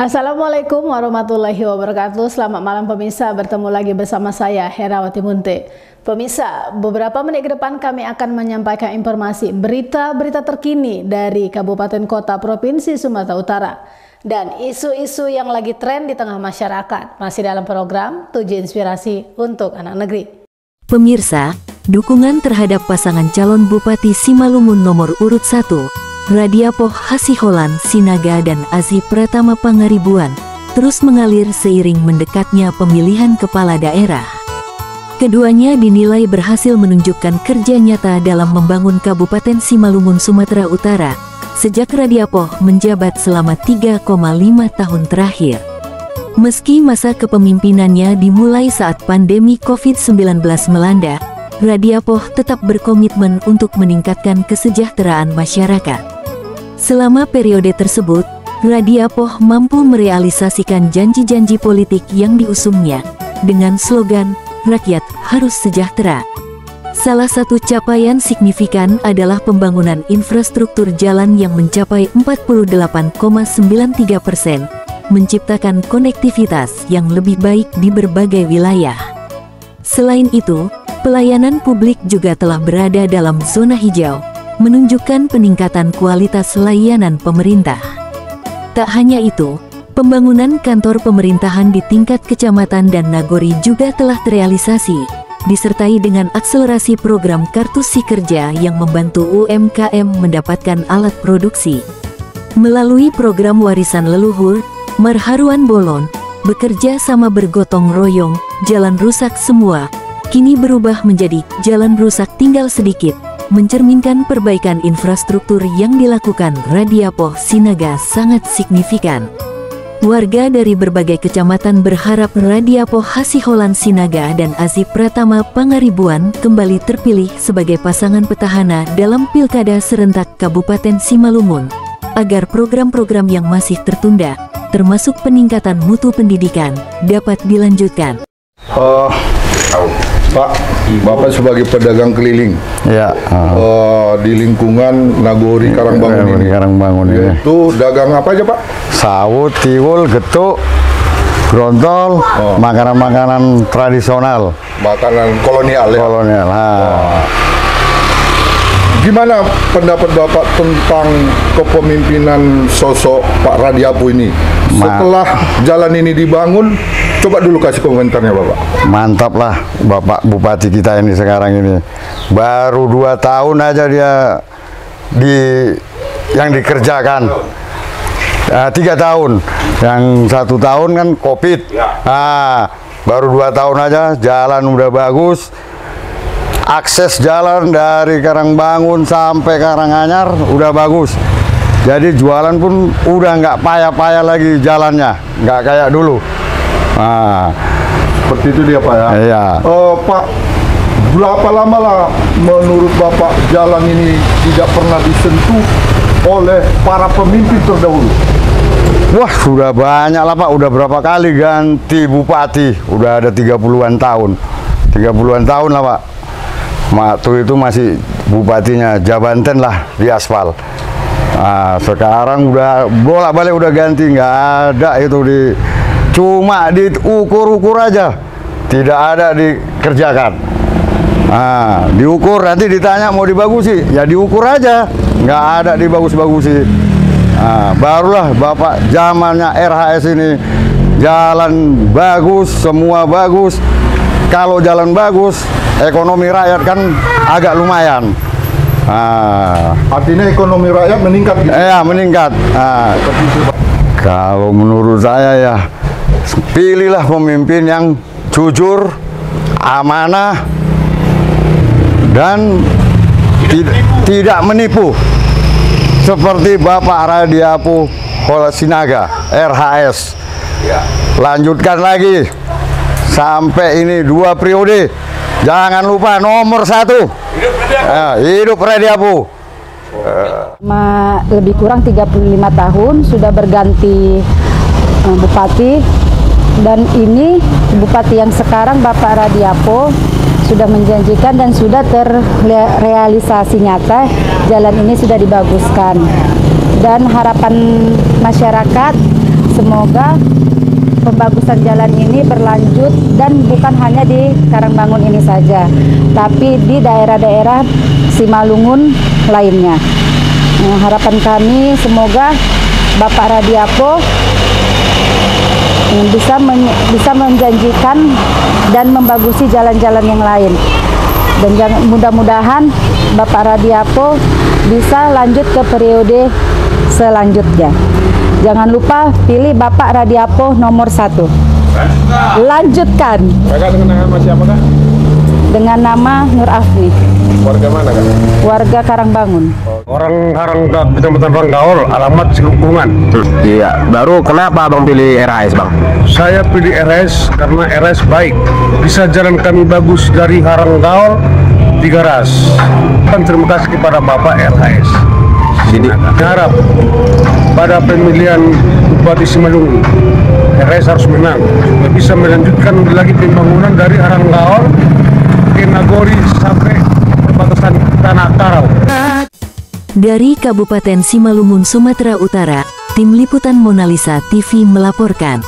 Assalamualaikum warahmatullahi wabarakatuh. Selamat malam pemirsa, bertemu lagi bersama saya Herawati Munte. Pemirsa, beberapa menit ke depan kami akan menyampaikan informasi berita-berita terkini dari Kabupaten Kota Provinsi Sumatera Utara dan isu-isu yang lagi tren di tengah masyarakat. Masih dalam program Tujuh Inspirasi untuk Anak Negeri. Pemirsa, dukungan terhadap pasangan calon Bupati Simalungun nomor urut 1 Radiapoh Hasiholan Sinaga dan Azi Pratama Pangaribuan terus mengalir seiring mendekatnya pemilihan kepala daerah. Keduanya dinilai berhasil menunjukkan kerja nyata dalam membangun Kabupaten Simalungun, Sumatera Utara sejak Radiapoh menjabat selama 3,5 tahun terakhir. Meski masa kepemimpinannya dimulai saat pandemi COVID-19 melanda, Radiapoh tetap berkomitmen untuk meningkatkan kesejahteraan masyarakat. Selama periode tersebut, Radiapoh mampu merealisasikan janji-janji politik yang diusungnya dengan slogan "Rakyat harus sejahtera". Salah satu capaian signifikan adalah pembangunan infrastruktur jalan yang mencapai 48,93%, menciptakan konektivitas yang lebih baik di berbagai wilayah. Selain itu, pelayanan publik juga telah berada dalam zona hijau, menunjukkan peningkatan kualitas layanan pemerintah. Tak hanya itu, pembangunan kantor pemerintahan di tingkat kecamatan dan nagori juga telah terrealisasi, disertai dengan akselerasi program Kartu Si Kerja yang membantu UMKM mendapatkan alat produksi. Melalui program warisan leluhur, Marharuan Bolon, bekerja sama bergotong royong, jalan rusak semua, kini berubah menjadi jalan rusak tinggal sedikit, mencerminkan perbaikan infrastruktur yang dilakukan Radiapoh Sinaga sangat signifikan. Warga dari berbagai kecamatan berharap Radiapoh Hasiholan Sinaga dan Azi Pratama Pangaribuan kembali terpilih sebagai pasangan petahana dalam Pilkada Serentak Kabupaten Simalungun, agar program-program yang masih tertunda, termasuk peningkatan mutu pendidikan, dapat dilanjutkan. Pak, Bapak sebagai pedagang keliling, ya, di lingkungan Nagori Karangbangun ini. Itu dagang apa aja, Pak? Sawut, tiwul, getuk, grontol, makanan-makanan tradisional. Makanan kolonial ya? Kolonial. Gimana pendapat Bapak tentang kepemimpinan sosok Pak Radiapoh ini? Setelah jalan ini dibangun, coba dulu kasih komentarnya Bapak. Mantap lah Bapak Bupati kita ini sekarang ini. Baru 2 tahun aja dia yang dikerjakan. 3 tahun. Yang 1 tahun kan COVID. Baru 2 tahun aja jalan udah bagus. Akses jalan dari Karangbangun sampai Karanganyar udah bagus. Jadi jualan pun udah nggak payah-payah lagi jalannya, nggak kayak dulu. Seperti itu dia Pak ya? Iya. Pak, berapa lama lah menurut Bapak jalan ini tidak pernah disentuh oleh para pemimpin terdahulu? Wah, sudah banyak lah Pak, udah berapa kali ganti bupati, udah ada 30-an tahun. 30-an tahun lah Pak. Waktu itu masih bupatinya Jabanten lah di aspal. Sekarang udah bolak-balik udah ganti, nggak ada itu cuma diukur-ukur aja, tidak ada dikerjakan. Diukur nanti ditanya mau dibagusi, ya diukur aja, nggak ada dibagus-bagusi. Barulah Bapak zamannya RHS ini jalan bagus, semua bagus. Kalau jalan bagus, ekonomi rakyat kan agak lumayan. Artinya ekonomi rakyat meningkat gitu? Ya, meningkat. Kalau menurut saya ya, pilihlah pemimpin yang jujur, amanah, dan tidak menipu. Seperti Bapak Radiapoh Sinaga, RHS. Lanjutkan lagi. Sampai ini 2 periode. Jangan lupa nomor 1. Hidup Radiapoh. Lebih kurang 35 tahun sudah berganti bupati, dan ini bupati yang sekarang Bapak Radiapoh sudah menjanjikan dan sudah terrealisasi nyata. Jalan ini sudah dibaguskan dan harapan masyarakat Semoga pembagusan jalan ini berlanjut dan bukan hanya di Karangbangun ini saja, tapi di daerah-daerah Simalungun lainnya. Harapan kami semoga Bapak Radiapo bisa menjanjikan dan membagusi jalan-jalan yang lain. Dan mudah-mudahan Bapak Radiapo bisa lanjut ke periode selanjutnya. Jangan lupa pilih Bapak Radiapo nomor 1. Lanjutkan. Kakak dengan nama siapa, Kak? Dengan nama Nur Afni. Warga mana, Kak? Warga Karangbangun. Orang Kecamatan Ranggaol, alamat Cilungkungan. Iya, baru kenapa Abang pilih RHS, Bang? Saya pilih RS karena RS baik. Bisa jalan kami bagus dari Haranggaol di Garas. Terima kasih kepada Bapak RHS. Jadi Harap pada pemilihan Bupati Simalungun, RS harus menang. Supaya bisa melanjutkan lagi pembangunan dari Haranggaol ke Nagori sampai perbatasan Tanah Karau. Dari Kabupaten Simalungun, Sumatera Utara, Tim Liputan Monalisa TV melaporkan.